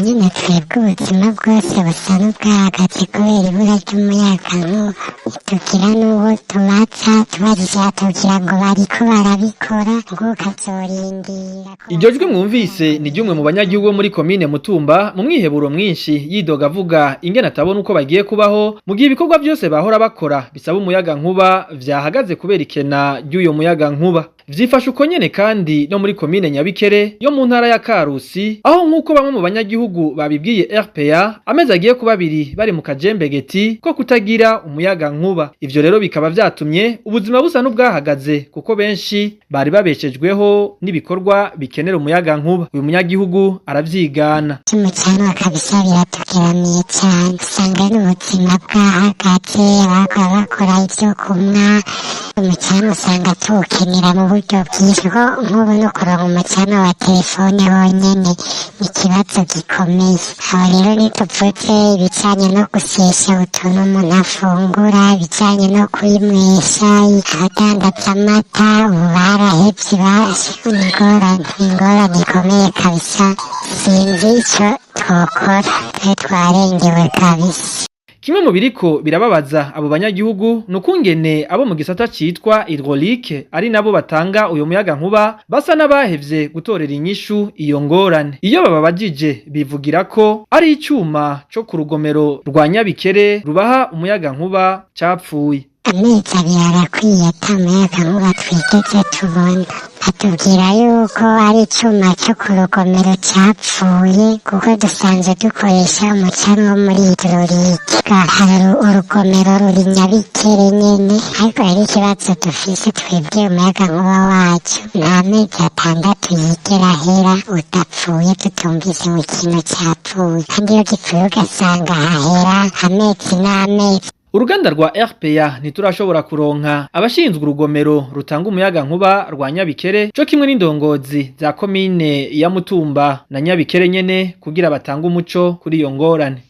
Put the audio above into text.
nyene twebwe ubuzima bwose busa n'ubwahagaze kubera ibura ry'umuyagankuba. Tugira n'uwo tubaza tubajije atubwira ngo bariko barabikora ngo ukazorindira. Iryo jwi mwumvise ni ry'umwe mu banyagihugu bo muri komine Mutumba mu mwiheburo mwinshi yidoga avuga ingene atabona uko bagiye kubaho mu gihe ibikorwa byose bahora bakora bisaba umuyagankuba vyahagaze kubera ikena ry'uyo muyagankuba. Vyifashe uko nyene kandi no muri komine Nyabikere yo mu ntara ya Karusi, aho nk'uko bamwe mu banyagihugu babibwiye RPA amezi agiye kuba 2 bari mu kajembegeti ko kutagira umuyagankuba. Ivyo rero bikaba vyatumye ubuzima busa n'ubwahagaze kuko benshi bari babeshejweho n'ibikorwa bikenera umuyagankuba. Uyu munyagihugu aravyigana. Umucano kabisa biratugeramiye cyane, usanga n'ubuzima bwahagaze, bakora ivyo kumwa, umucano usanga tuwukenera mu buryo bwinshi, nk'ubu no kuronka umucano wa telefone honyene ni ikibazo gikomeye. Aho rero nituvuze ibijanye no gusyesha utuntu umuntu afungura, ibijanye no kwimwesha, abadandaza amata ubu barahevye, ingorane ikomeye kabisa, sinzi ico twokora, twarengewe kabisa. Kimwe mu biriko birababaza abo banyagihugu nukungene abo mu gisata citwa hydraulique ari nabo batanga uyo muyagankuba basa n'abahevye gutorera inyishu iyo ngorane. Iyo bababajije bivugira ko ari icyuma co ku rugomero rwa Nyabikere rubaha umuyagankuba capfuye. Amezi abiri arakwiye ata muyagankuba twigeze tubona. Atubwira yuko ari icyuma cyo ku rugomero capfuye kuko dusanzwe dukoresha umucano wo muri hydraulique. Hari urugomero ruri Nyabikere nyene, ariko hari ikibazo dufise twebwe umuyagankuba wacu nta mezi 6 yigera hera udapfuye tutumvise ngo ikintu capfuye, kandi iyo gipfuye ugasanga hahera amezi n'amezi. Uruganda rwa RPA ntiturashobora kuronka abashinzwe urugomero rutanga umuyagankuba rwa Nyabikere cyo kimwe n'indongozi za komine ya Mutumba na Nyabikere nyene kugira batanga umuco kuri iyo ngorane.